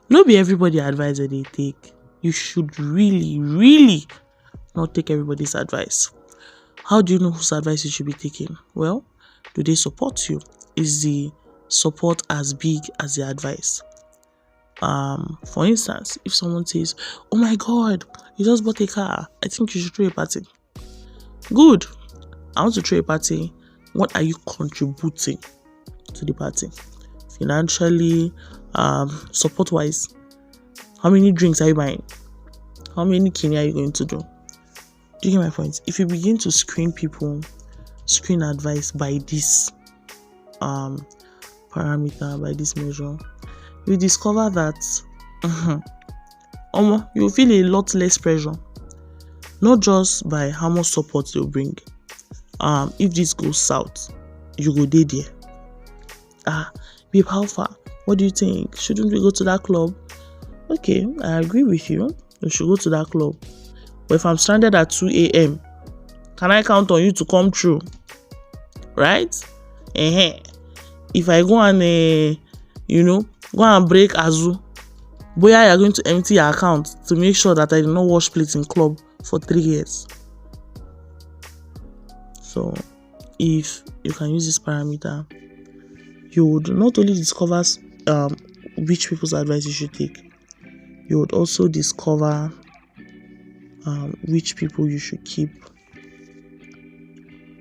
No be everybody advice that they take. You should really, really not take everybody's advice. How do you know whose advice you should be taking? Well, do they support you? Is the support as big as the advice? For instance, if someone says, "Oh my God, you just bought a car. I think you should throw a party." Good. I want to throw a party. What are you contributing to the party? Financially, support wise. How many drinks are you buying? How many kidney are you going to do? Do you get my point? If you begin to screen advice by this parameter, by this measure, you discover that you feel a lot less pressure. Not just by how much support they'll bring. If this goes south, you go there. Babe, how far? What do you think? Shouldn't we go to that club? Okay, I agree with you. We should go to that club. But if I'm stranded at 2 a.m., can I count on you to come through? Right? If I go and break Azu, boya you're going to empty your account to make sure that I did not wash plates in club for 3 years. So, if you can use this parameter, you would not only discover which people's advice you should take, you would also discover which people you should keep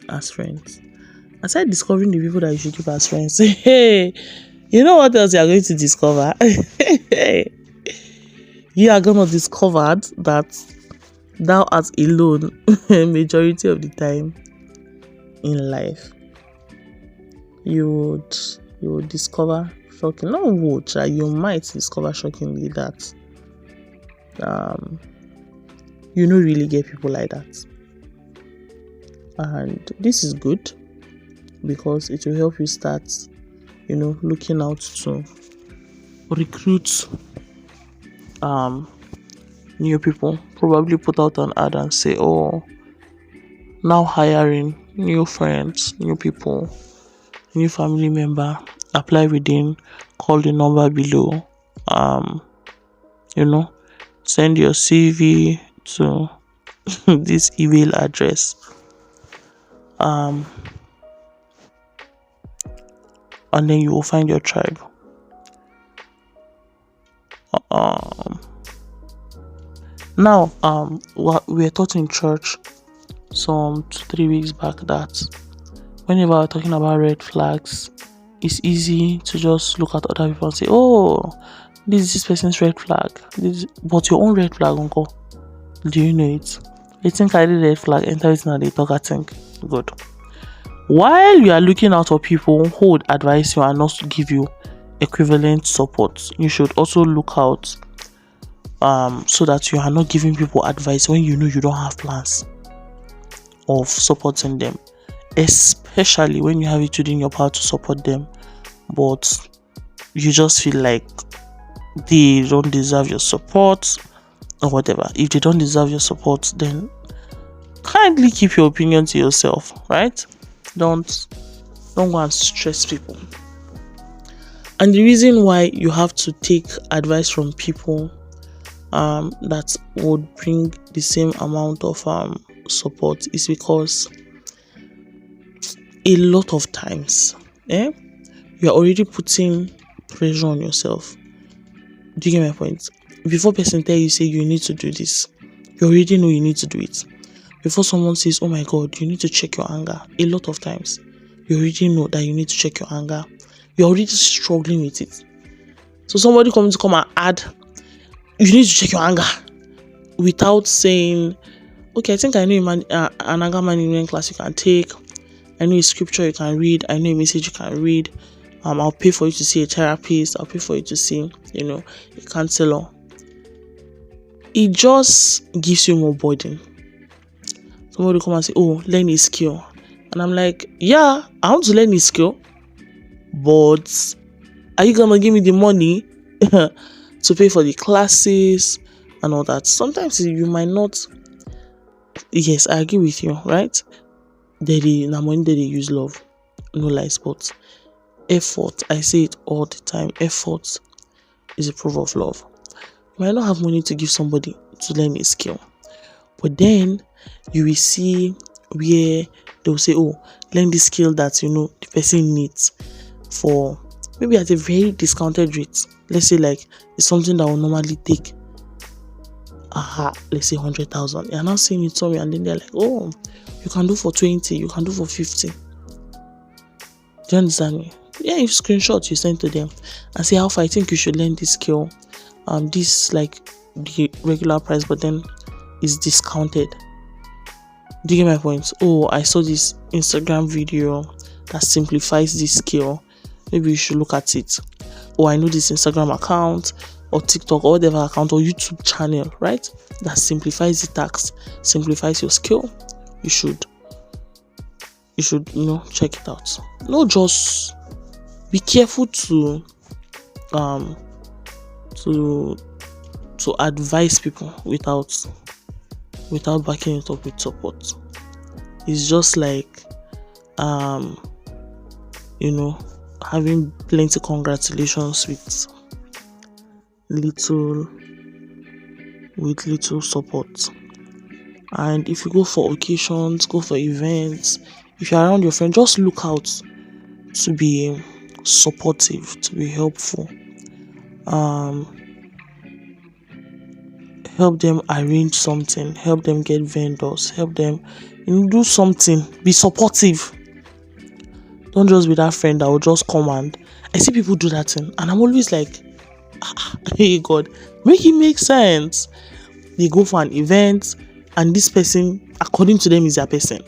as friends. Aside discovering the people that you should keep as friends, hey, you know what else you are going to discover? You are going to discover that thou art alone majority of the time in life. You would discover you might discover shockingly that you don't really get people like that. And this is good because it will help you start, looking out to recruit new people. Probably put out an ad and say, "Oh, now hiring new friends, new people, new family member. Apply within. Call the number below. Send your CV to this email address. And then you will find your tribe." Now, we were taught in church some 2-3 weeks back that whenever we're talking about red flags, it's easy to just look at other people and say, "Oh, this is this person's red flag." But your own red flag, uncle, do you know it? You think I did red flag, enter it now, they talk, I think. Good. While you are looking out for people who would advise you and not give you equivalent support, you should also look out so that you are not giving people advice when you know you don't have plans of supporting them, especially when you have it within your power to support them, but you just feel like they don't deserve your support or whatever. If they don't deserve your support, then kindly keep your opinion to yourself, right? Don't go and stress people. And the reason why you have to take advice from people that would bring the same amount of support is because a lot of times you are already putting pressure on yourself. Do you get my point? Before person tell you say you need to do this, you already know you need to do it. Before someone says, "Oh my God, you need to check your anger," a lot of times you already know that you need to check your anger. You're already struggling with it. So somebody comes to come and add, "You need to check your anger," without saying, "Okay, I think I know an anger management class you can take. I know a scripture you can read. I know a message you can read. I'll pay for you to see a therapist. I'll pay for you to see, a counselor." It just gives you more burden. Somebody come and say, "Oh, learn a skill." And I'm like, yeah, I want to learn a skill, but are you gonna give me the money to pay for the classes and all that? Sometimes you might not. Yes, I agree with you, right? Money they use love, no lies, but effort. I say it all the time. Effort is a proof of love. You might not have money to give somebody to learn a skill, but then you will see where they'll say, oh, learn this skill that the person needs for maybe at a very discounted rate. Let's say like it's something that will normally take let's say 100,000. You're not seeing it somewhere, and then they're like, oh, you can do for 20, you can do for 50. Do you understand me? Yeah, you screenshot, you send to them and say, how far I think you should learn this skill. This like the regular price, but then it's discounted. Do you get my point? Oh, I saw this Instagram video that simplifies this skill. Maybe you should look at it. Or I know this Instagram account or TikTok or whatever account or YouTube channel, right? That simplifies the task, simplifies your skill. You should check it out. No, just be careful to advise people without backing it up with support. It's just like having plenty congratulations with little support. And if you go for occasions, go for events, if you're around your friend, just look out to be supportive, to be helpful. Help them arrange something, help them get vendors, help them do something. Be supportive. Don't just be that friend that will just come, and I see people do that thing, and I'm always like, hey God, make it make sense. They go for an event and this person, according to them, is their person,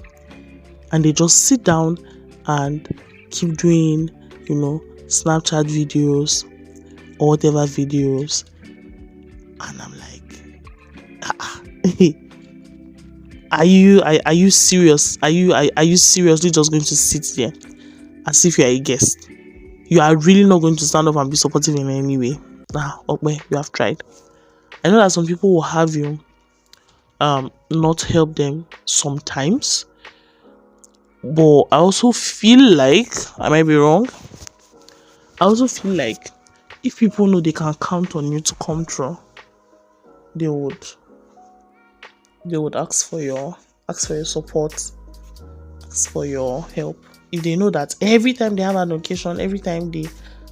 and they just sit down and keep doing Snapchat videos or whatever videos, and I'm like, are you serious? Are you seriously just going to sit there as if you are a guest? You are really not going to stand up and be supportive in any way? Okay, you have tried. I know that some people will have you not help them sometimes, but I also feel like, I might be wrong, I also feel like if people know they can count on you to come through, they would ask for your support, ask for your help. If they know that every time they have an occasion, every time they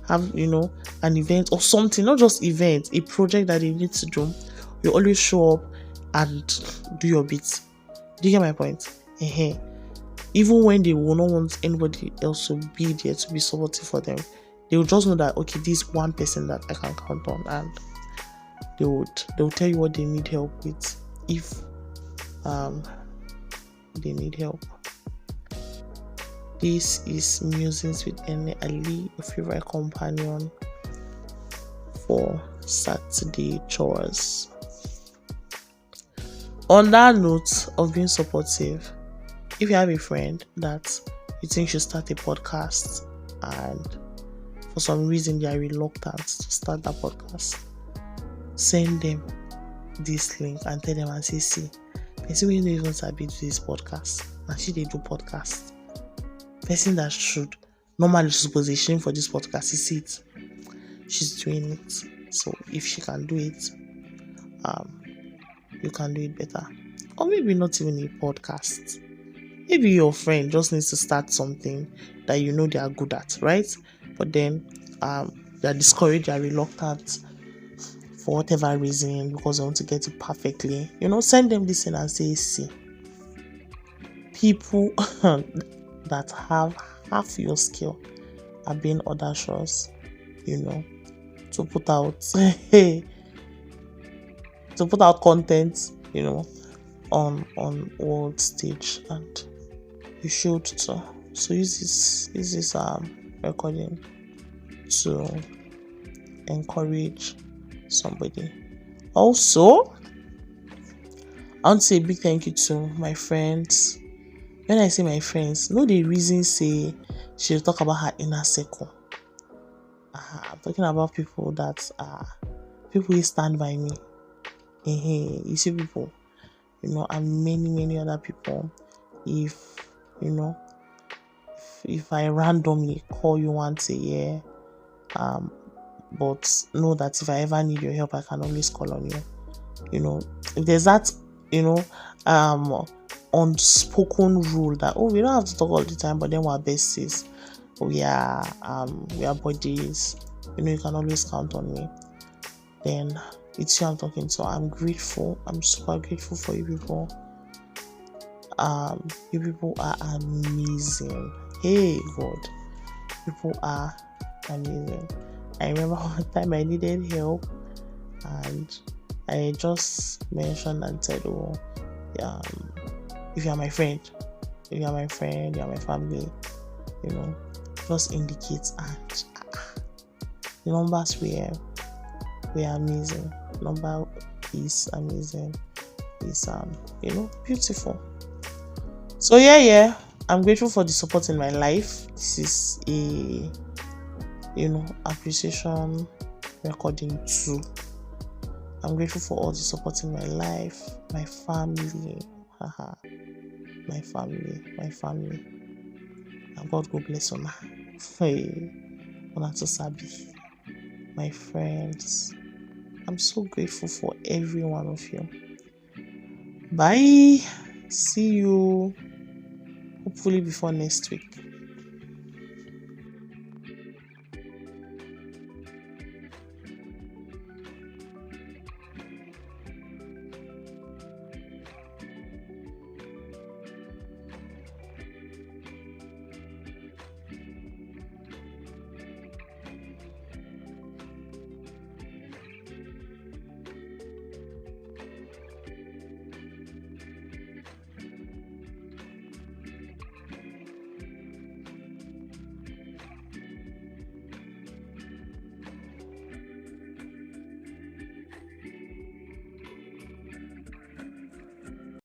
have an event or something, not just event, a project that they need to do, you always show up and do your bit. Do you get my point? Even when they will not want anybody else to be there to be supportive for them, they will just know that, okay, this one person that I can count on, and they will tell you what they need help with if they need help. This is Musings with Ene Ali, your favorite companion for Saturday chores. On that note of being supportive, if you have a friend that you think should start a podcast and for some reason they are reluctant to start that podcast, send them this link and tell them and say, see, person wey no even sabi do this podcast, na she dey do podcast. Person that should normally suppose dey shame for this podcast, you see it, she's doing it. So if she can do it, you can do it better. Or maybe not even a podcast. Maybe your friend just needs to start something that they are good at, right? But then they are discouraged, they are reluctant for whatever reason, because they want to get it perfectly. Send them this in and say, see, people that have half your skill are being audacious, to put out content, on world stage, and you should too. So use this recording to encourage somebody. Also, I want to say a big thank you to my friends. When I say my friends, no the reason say she'll talk about her inner circle. I'm talking about people that are people who stand by me. You see people, and many other people. If I randomly call you once a year, but know that if I ever need your help, I can always call on you. If there's that, you know, unspoken rule that, oh, we don't have to talk all the time, but then we're besties, we are buddies, you can always count on me, then it's you I'm talking to. I'm grateful. I'm super grateful for you people. You people are amazing. Hey God, people are amazing. I remember one time I needed help, and I just mentioned and said, oh, if you're my friend, you're my family, just indicate, and the numbers were amazing. Number is amazing. Is beautiful. So yeah, I'm grateful for the support in my life. This is a appreciation recording too. I'm grateful for all the support in my life, my family, my family. And God go bless una. Hey, una to sabi. My friends, I'm so grateful for every one of you. Bye. See you hopefully before next week.